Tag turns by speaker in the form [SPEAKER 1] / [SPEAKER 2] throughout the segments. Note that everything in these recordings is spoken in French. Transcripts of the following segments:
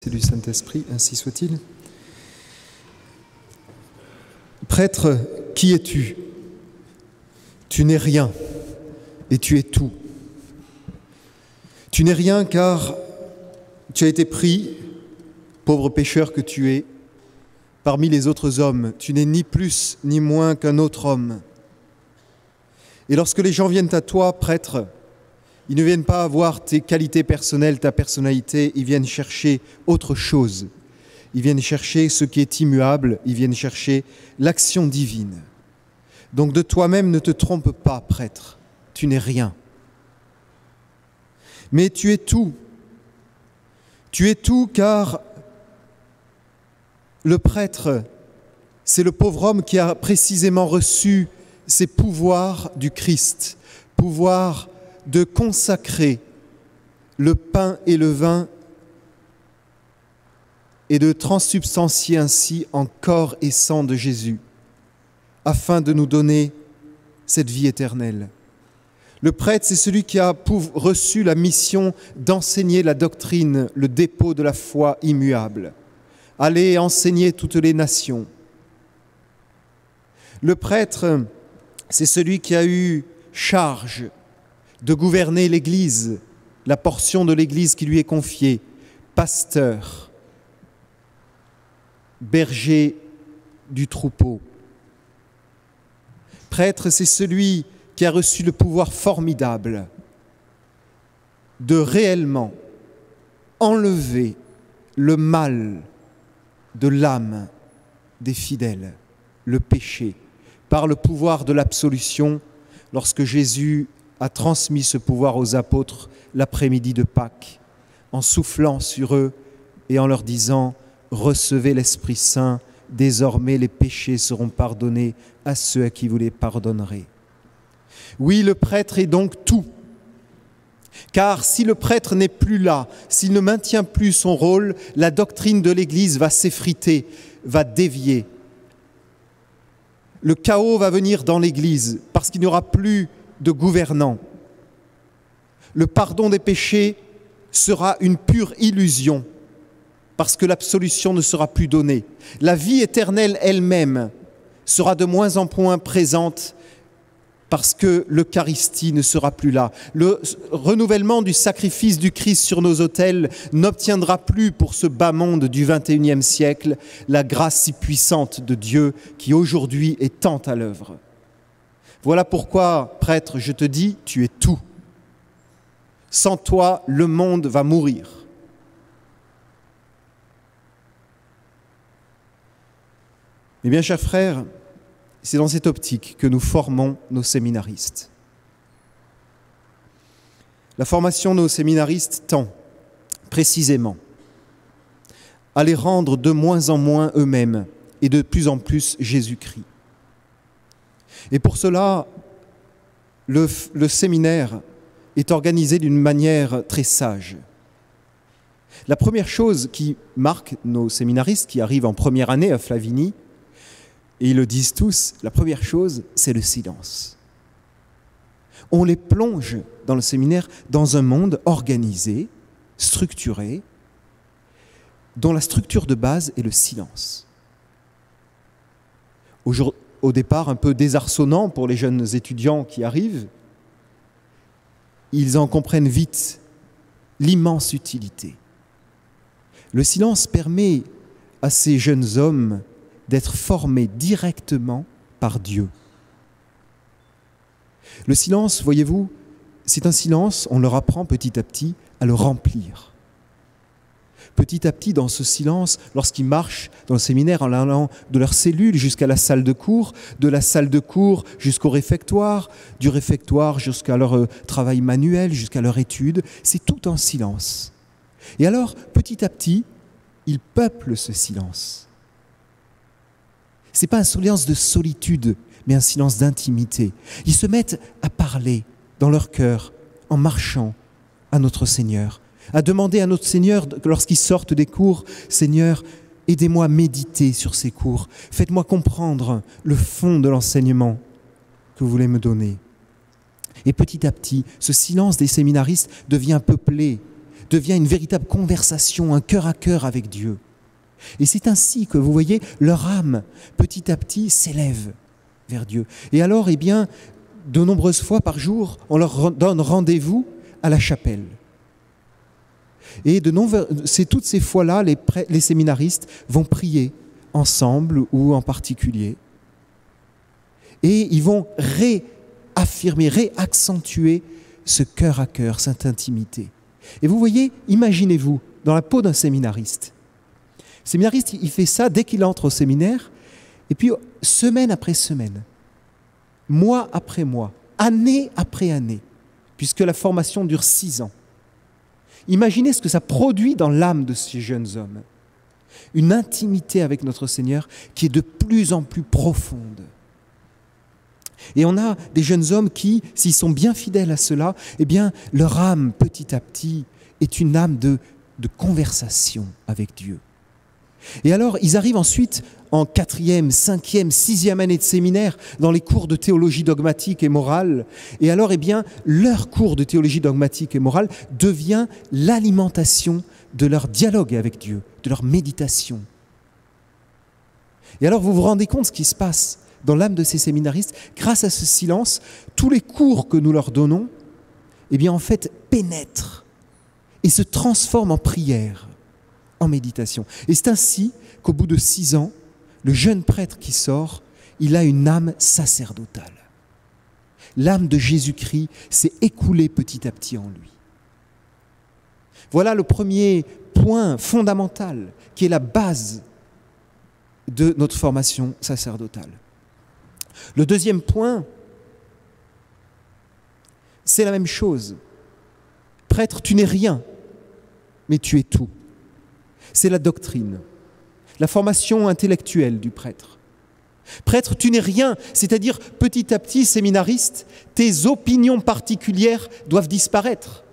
[SPEAKER 1] C'est du Saint-Esprit, ainsi soit-il. Prêtre, qui es-tu? Tu n'es rien et tu es tout. Tu n'es rien car tu as été pris, pauvre pécheur que tu es, parmi les autres hommes. Tu n'es ni plus ni moins qu'un autre homme. Et lorsque les gens viennent à toi, prêtre, ils ne viennent pas voir tes qualités personnelles, ta personnalité, ils viennent chercher autre chose. Ils viennent chercher ce qui est immuable, ils viennent chercher l'action divine. Donc de toi-même ne te trompe pas, prêtre, tu n'es rien. Mais tu es tout. Tu es tout car le prêtre, c'est le pauvre homme qui a précisément reçu ces pouvoirs du Christ, pouvoir de consacrer le pain et le vin et de transsubstancier ainsi en corps et sang de Jésus, afin de nous donner cette vie éternelle. Le prêtre, c'est celui qui a reçu la mission d'enseigner la doctrine, le dépôt de la foi immuable. Aller enseigner toutes les nations. Le prêtre, c'est celui qui a eu charge de gouverner l'Église, la portion de l'Église qui lui est confiée, pasteur, berger du troupeau. Prêtre, c'est celui qui a reçu le pouvoir formidable de réellement enlever le mal de l'âme des fidèles, le péché, par le pouvoir de l'absolution, lorsque Jésus a transmis ce pouvoir aux apôtres l'après-midi de Pâques, en soufflant sur eux et en leur disant « Recevez l'Esprit Saint, désormais les péchés seront pardonnés à ceux à qui vous les pardonnerez. » Oui, le prêtre est donc tout. Car si le prêtre n'est plus là, s'il ne maintient plus son rôle, la doctrine de l'Église va s'effriter, va dévier. Le chaos va venir dans l'Église parce qu'il n'y aura plus de gouvernants. Le pardon des péchés sera une pure illusion parce que l'absolution ne sera plus donnée. La vie éternelle elle-même sera de moins en moins présente parce que l'Eucharistie ne sera plus là. Le renouvellement du sacrifice du Christ sur nos autels n'obtiendra plus pour ce bas monde du XXIe siècle la grâce si puissante de Dieu qui aujourd'hui est tant à l'œuvre. Voilà pourquoi, prêtre, je te dis, tu es tout. Sans toi, le monde va mourir. Eh bien, chers frères, c'est dans cette optique que nous formons nos séminaristes. La formation de nos séminaristes tend, précisément, à les rendre de moins en moins eux-mêmes et de plus en plus Jésus-Christ. Et pour cela, le séminaire est organisé d'une manière très sage. La première chose qui marque nos séminaristes qui arrivent en première année à Flavigny, et ils le disent tous, la première chose, c'est le silence. On les plonge dans le séminaire dans un monde organisé, structuré, dont la structure de base est le silence. Au départ, un peu désarçonnant pour les jeunes étudiants qui arrivent, ils en comprennent vite l'immense utilité. Le silence permet à ces jeunes hommes d'être formés directement par Dieu. Le silence, voyez-vous, c'est un silence, on leur apprend petit à petit à le remplir. Petit à petit, dans ce silence, lorsqu'ils marchent dans le séminaire en allant de leur cellule jusqu'à la salle de cours, de la salle de cours jusqu'au réfectoire, du réfectoire jusqu'à leur travail manuel, jusqu'à leur étude, c'est tout en silence. Et alors, petit à petit, ils peuplent ce silence. Ce n'est pas un silence de solitude, mais un silence d'intimité. Ils se mettent à parler dans leur cœur, en marchant à notre Seigneur, à demander à notre Seigneur, lorsqu'ils sortent des cours, « Seigneur, aidez-moi à méditer sur ces cours. Faites-moi comprendre le fond de l'enseignement que vous voulez me donner. » Et petit à petit, ce silence des séminaristes devient peuplé devient une véritable conversation, un cœur à cœur avec Dieu. Et c'est ainsi que, vous voyez, leur âme, petit à petit, s'élève vers Dieu. Et alors, eh bien, de nombreuses fois par jour, on leur donne rendez-vous à la chapelle. Et c'est toutes ces fois-là, les séminaristes vont prier ensemble ou en particulier. Et ils vont réaffirmer, réaccentuer ce cœur à cœur, cette intimité. Et vous voyez, imaginez-vous, dans la peau d'un séminariste. Le séminariste, il fait ça dès qu'il entre au séminaire, et puis semaine après semaine, mois après mois, année après année, puisque la formation dure 6 ans. Imaginez ce que ça produit dans l'âme de ces jeunes hommes. Une intimité avec notre Seigneur qui est de plus en plus profonde. Et on a des jeunes hommes qui, s'ils sont bien fidèles à cela, eh bien, leur âme, petit à petit, est une âme de conversation avec Dieu. Et alors, ils arrivent ensuite en 4e, 5e, 6e année de séminaire, dans les cours de théologie dogmatique et morale. Et alors, eh bien, leur cours de théologie dogmatique et morale devient l'alimentation de leur dialogue avec Dieu, de leur méditation. Et alors, vous vous rendez compte de ce qui se passe dans l'âme de ces séminaristes, grâce à ce silence, tous les cours que nous leur donnons, eh bien, en fait, pénètrent et se transforment en prière, en méditation. Et c'est ainsi qu'au bout de 6 ans, le jeune prêtre qui sort, il a une âme sacerdotale. L'âme de Jésus-Christ s'est écoulée petit à petit en lui. Voilà le premier point fondamental, qui est la base de notre formation sacerdotale. Le deuxième point, c'est la même chose. Prêtre, tu n'es rien, mais tu es tout. C'est la doctrine, la formation intellectuelle du prêtre. Prêtre, tu n'es rien, c'est-à-dire petit à petit, séminariste, tes opinions particulières doivent disparaître.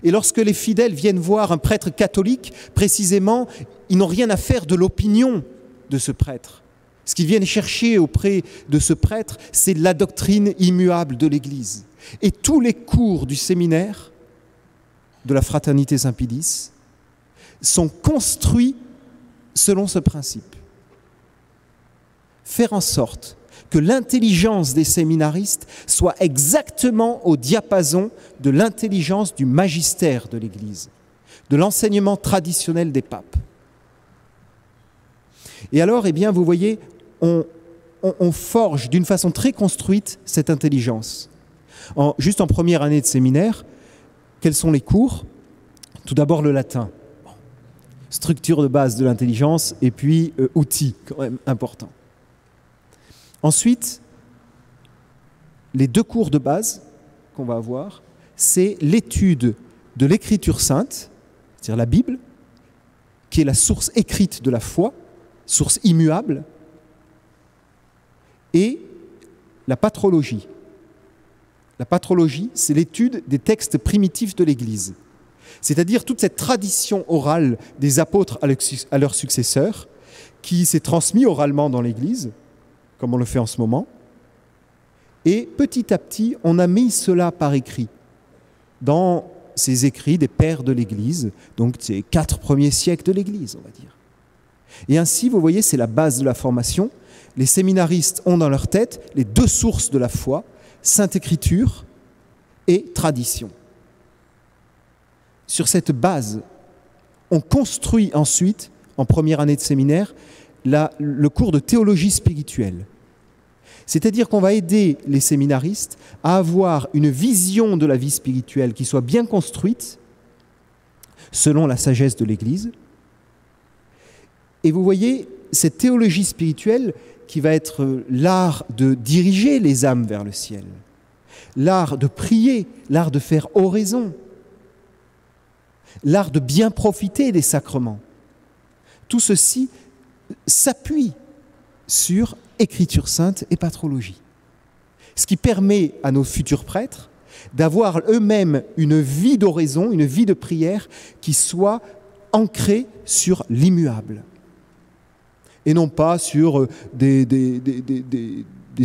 [SPEAKER 1] Et lorsque les fidèles viennent voir un prêtre catholique, précisément, ils n'ont rien à faire de l'opinion de ce prêtre. Ce qu'ils viennent chercher auprès de ce prêtre, c'est la doctrine immuable de l'Église. Et tous les cours du séminaire de la Fraternité Saint-Pédis sont construits selon ce principe. Faire en sorte que l'intelligence des séminaristes soit exactement au diapason de l'intelligence du magistère de l'Église, de l'enseignement traditionnel des papes. Et alors, eh bien, vous voyez, on forge d'une façon très construite cette intelligence. Juste en première année de séminaire, quels sont les cours? Tout d'abord le latin, structure de base de l'intelligence, et puis outils, quand même important. Ensuite, les 2 cours de base qu'on va avoir, c'est l'étude de l'Écriture sainte, c'est-à-dire la Bible, qui est la source écrite de la foi, source immuable, et la patrologie. La patrologie, c'est l'étude des textes primitifs de l'Église, c'est-à-dire toute cette tradition orale des apôtres à leurs successeurs, qui s'est transmise oralement dans l'Église, comme on le fait en ce moment, et petit à petit, on a mis cela par écrit, dans ces écrits des pères de l'Église, donc ces 4 premiers siècles de l'Église, on va dire. Et ainsi, vous voyez, c'est la base de la formation. Les séminaristes ont dans leur tête les 2 sources de la foi, Sainte Écriture et tradition. Sur cette base, on construit ensuite, en première année de séminaire, le cours de théologie spirituelle. C'est-à-dire qu'on va aider les séminaristes à avoir une vision de la vie spirituelle qui soit bien construite, selon la sagesse de l'Église. Et vous voyez, cette théologie spirituelle qui va être l'art de diriger les âmes vers le ciel, l'art de prier, l'art de faire oraison, l'art de bien profiter des sacrements. Tout ceci s'appuie sur Écriture sainte et patrologie. Ce qui permet à nos futurs prêtres d'avoir eux-mêmes une vie d'oraison, une vie de prière qui soit ancrée sur l'immuable. Et non pas sur des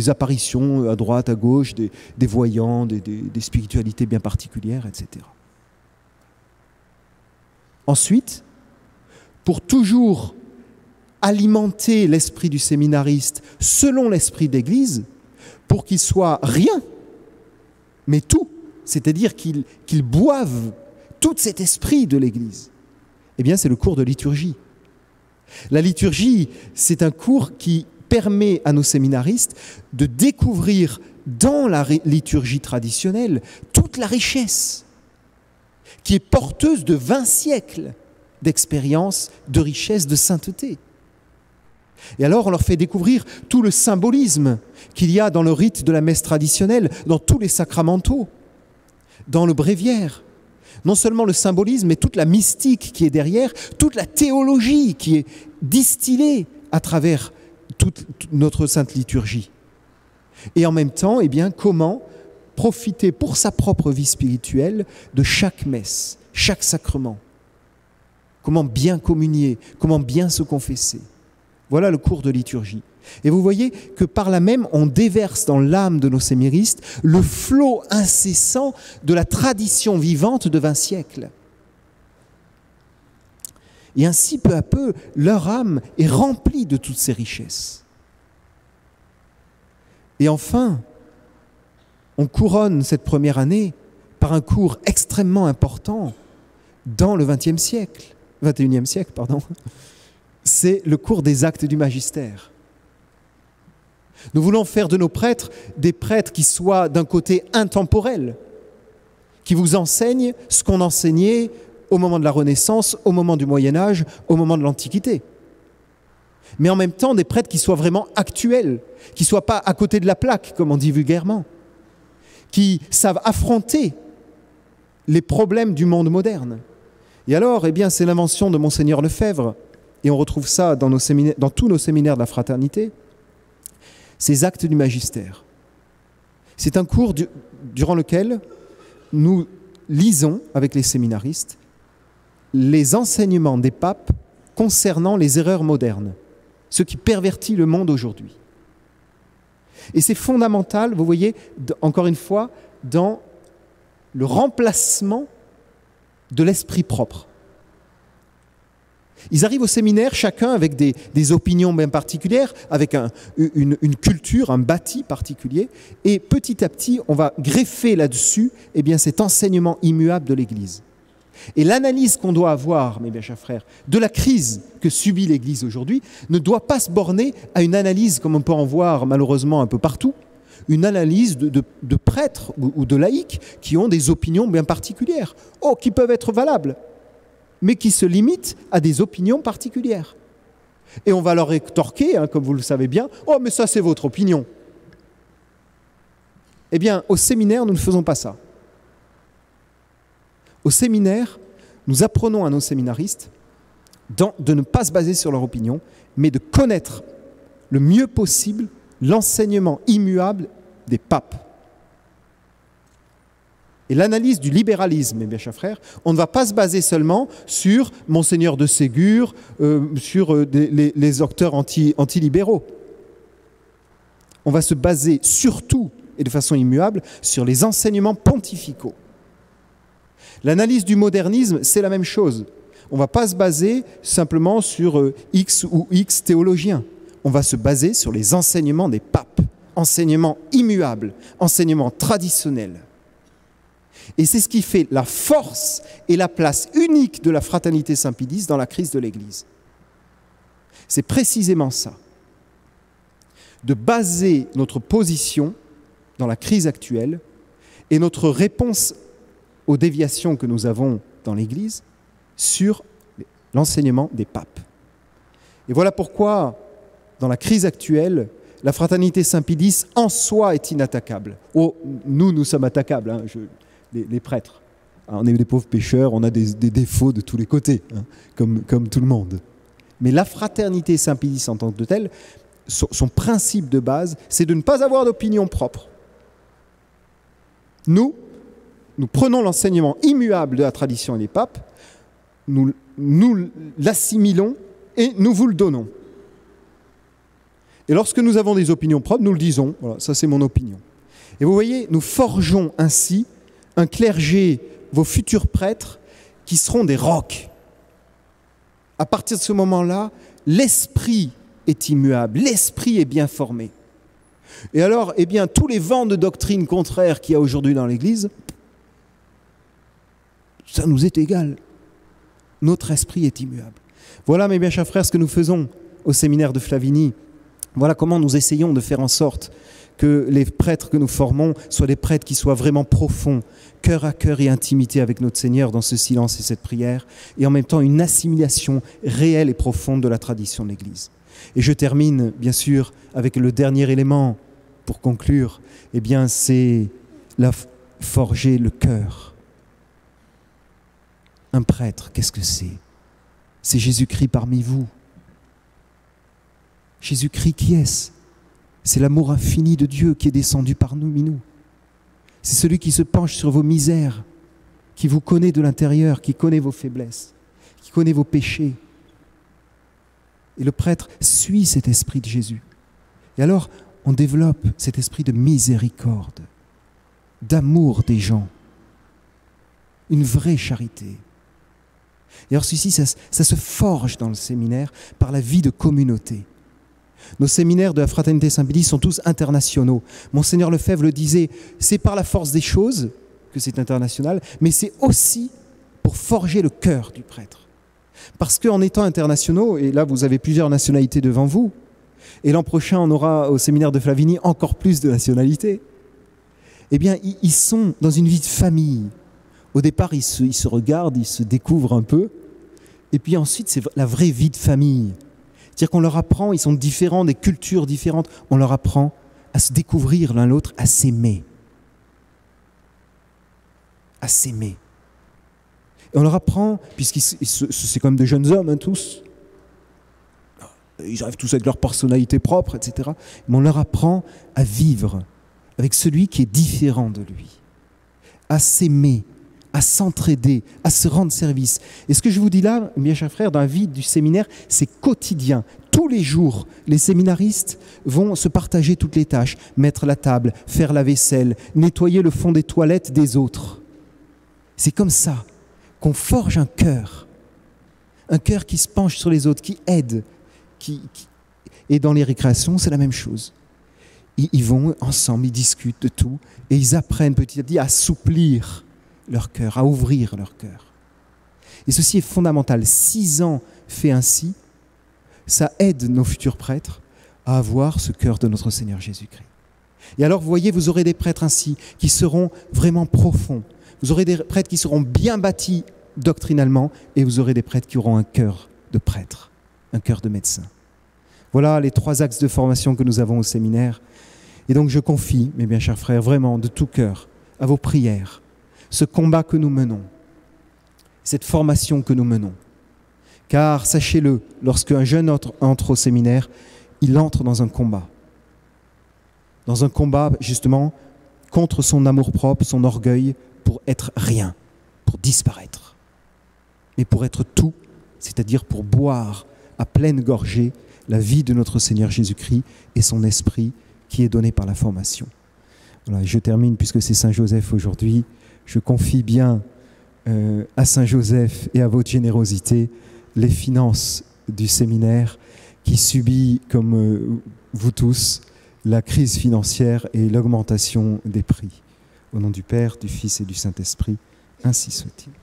[SPEAKER 1] apparitions à droite, à gauche, des voyants, des spiritualités bien particulières, etc. Ensuite, pour toujours alimenter l'esprit du séminariste selon l'esprit d'Église, pour qu'il soit rien, mais tout, c'est-à-dire qu'il boive tout cet esprit de l'Église, eh bien c'est le cours de liturgie. La liturgie, c'est un cours qui permet à nos séminaristes de découvrir dans la liturgie traditionnelle toute la richesse qui est porteuse de 20 siècles d'expérience, de richesse, de sainteté. Et alors on leur fait découvrir tout le symbolisme qu'il y a dans le rite de la messe traditionnelle, dans tous les sacramentaux, dans le bréviaire. Non seulement le symbolisme, mais toute la mystique qui est derrière, toute la théologie qui est distillée à travers toute notre sainte liturgie. Et en même temps, eh bien, comment profiter pour sa propre vie spirituelle de chaque messe, chaque sacrement. Comment bien communier, comment bien se confesser. Voilà le cours de liturgie. Et vous voyez que par là même, on déverse dans l'âme de nos séminaristes le flot incessant de la tradition vivante de 20 siècles. Et ainsi, peu à peu, leur âme est remplie de toutes ces richesses. Et enfin, on couronne cette première année par un cours extrêmement important dans le XXIe siècle, c'est le cours des actes du magistère. Nous voulons faire de nos prêtres des prêtres qui soient d'un côté intemporels, qui vous enseignent ce qu'on enseignait au moment de la Renaissance, au moment du Moyen-Âge, au moment de l'Antiquité. Mais en même temps, des prêtres qui soient vraiment actuels, qui ne soient pas à côté de la plaque, comme on dit vulgairement, qui savent affronter les problèmes du monde moderne. Et alors, eh bien, c'est l'invention de Monseigneur Lefebvre, et on retrouve ça dans tous nos séminaires de la fraternité, ces actes du magistère. C'est un cours durant lequel nous lisons avec les séminaristes les enseignements des papes concernant les erreurs modernes, ce qui pervertit le monde aujourd'hui. Et c'est fondamental, vous voyez, encore une fois, dans le remplacement de l'esprit propre. Ils arrivent au séminaire, chacun avec des opinions bien particulières, avec une culture, un bâti particulier, et petit à petit, on va greffer là-dessus eh bien, cet enseignement immuable de l'Église. Et l'analyse qu'on doit avoir, mes bien chers frères, de la crise que subit l'Église aujourd'hui, ne doit pas se borner à une analyse, comme on peut en voir malheureusement un peu partout, une analyse de prêtres ou de laïcs qui ont des opinions bien particulières, qui peuvent être valables, mais qui se limitent à des opinions particulières. Et on va leur rétorquer, comme vous le savez bien, « Oh, mais ça, c'est votre opinion !» Eh bien, au séminaire, nous ne faisons pas ça. Au séminaire, nous apprenons à nos séminaristes de ne pas se baser sur leur opinion, mais de connaître le mieux possible l'enseignement immuable des papes. Et l'analyse du libéralisme, mes bien chers frères, on ne va pas se baser seulement sur Monseigneur de Ségur, sur les auteurs anti-libéraux. On va se baser surtout, et de façon immuable, sur les enseignements pontificaux. L'analyse du modernisme, c'est la même chose. On ne va pas se baser simplement sur X ou X théologiens. On va se baser sur les enseignements des papes, enseignements immuables, enseignements traditionnels. Et c'est ce qui fait la force et la place unique de la fraternité Saint-Pédis dans la crise de l'Église. C'est précisément ça. De baser notre position dans la crise actuelle et notre réponse aux déviations que nous avons dans l'Église sur l'enseignement des papes. Et voilà pourquoi, dans la crise actuelle, la fraternité Saint-Pédis en soi est inattaquable. Nous sommes attaquables, les prêtres. On est des pauvres pécheurs, on a des défauts de tous les côtés, comme tout le monde. Mais la fraternité Saint-Pédis en tant que telle, son principe de base, c'est de ne pas avoir d'opinion propre. Nous prenons l'enseignement immuable de la tradition et des papes, nous l'assimilons et nous vous le donnons. Et lorsque nous avons des opinions propres, nous le disons, voilà, ça c'est mon opinion. Et vous voyez, nous forgeons ainsi un clergé, vos futurs prêtres, qui seront des rocs, À partir de ce moment-là, l'esprit est immuable, l'esprit est bien formé. Et alors, eh bien, tous les vents de doctrine contraires qu'il y a aujourd'hui dans l'Église, ça nous est égal. Notre esprit est immuable. Voilà, mes bien chers frères, ce que nous faisons au séminaire de Flavigny. Voilà comment nous essayons de faire en sorte que les prêtres que nous formons soient des prêtres qui soient vraiment profonds, cœur à cœur et intimité avec notre Seigneur dans ce silence et cette prière, et en même temps une assimilation réelle et profonde de la tradition de l'Église. Et je termine, bien sûr, avec le dernier élément pour conclure, eh bien, c'est forger le cœur. Un prêtre, qu'est-ce que c'est? C'est Jésus-Christ parmi vous. Jésus-Christ, qui est-ce? C'est l'amour infini de Dieu qui est descendu parmi nous. C'est celui qui se penche sur vos misères, qui vous connaît de l'intérieur, qui connaît vos faiblesses, qui connaît vos péchés. Et le prêtre suit cet esprit de Jésus. Et alors, on développe cet esprit de miséricorde, d'amour des gens, une vraie charité. Et alors ceci, ça se forge dans le séminaire par la vie de communauté. Nos séminaires de la Fraternité Saint-Pédis sont tous internationaux. Monseigneur Lefebvre le disait, c'est par la force des choses que c'est international, mais c'est aussi pour forger le cœur du prêtre. Parce qu'en étant internationaux, et là vous avez plusieurs nationalités devant vous, et l'an prochain on aura au séminaire de Flavigny encore plus de nationalités, eh bien ils sont dans une vie de famille. Au départ, ils se regardent, ils se découvrent un peu, et puis ensuite c'est la vraie vie de famille. C'est-à-dire qu'on leur apprend, ils sont différents, des cultures différentes, on leur apprend à se découvrir l'un l'autre, à s'aimer. À s'aimer. Et on leur apprend, c'est comme des jeunes hommes, hein, tous, ils arrivent tous avec leur personnalité propre, etc. Mais on leur apprend à vivre avec celui qui est différent de lui, à s'aimer, à s'entraider, à se rendre service. Et ce que je vous dis là, mes chers frères, dans la vie du séminaire, c'est quotidien. Tous les jours, les séminaristes vont se partager toutes les tâches, mettre la table, faire la vaisselle, nettoyer le fond des toilettes des autres. C'est comme ça qu'on forge un cœur qui se penche sur les autres, qui aide. Et dans les récréations, c'est la même chose. Ils vont ensemble, ils discutent de tout, et ils apprennent petit à petit à assouplir leur cœur, à ouvrir leur cœur. Et ceci est fondamental. 6 ans fait ainsi, ça aide nos futurs prêtres à avoir ce cœur de notre Seigneur Jésus-Christ. Et alors, vous voyez, vous aurez des prêtres ainsi qui seront vraiment profonds. Vous aurez des prêtres qui seront bien bâtis doctrinalement, et vous aurez des prêtres qui auront un cœur de prêtre, un cœur de médecin. Voilà les 3 axes de formation que nous avons au séminaire. Et donc, je confie, mes bien chers frères, vraiment de tout cœur, à vos prières, ce combat que nous menons, cette formation que nous menons. Car, sachez-le, lorsqu'un jeune entre au séminaire, il entre dans un combat. Dans un combat, justement, contre son amour-propre, son orgueil, pour être rien, pour disparaître. Mais pour être tout, c'est-à-dire pour boire à pleine gorgée la vie de notre Seigneur Jésus-Christ et son esprit qui est donné par la formation. Voilà, et je termine, puisque c'est Saint-Joseph aujourd'hui. Je confie bien à Saint-Joseph et à votre générosité les finances du séminaire qui subit, comme vous tous, la crise financière et l'augmentation des prix. Au nom du Père, du Fils et du Saint-Esprit, ainsi soit-il.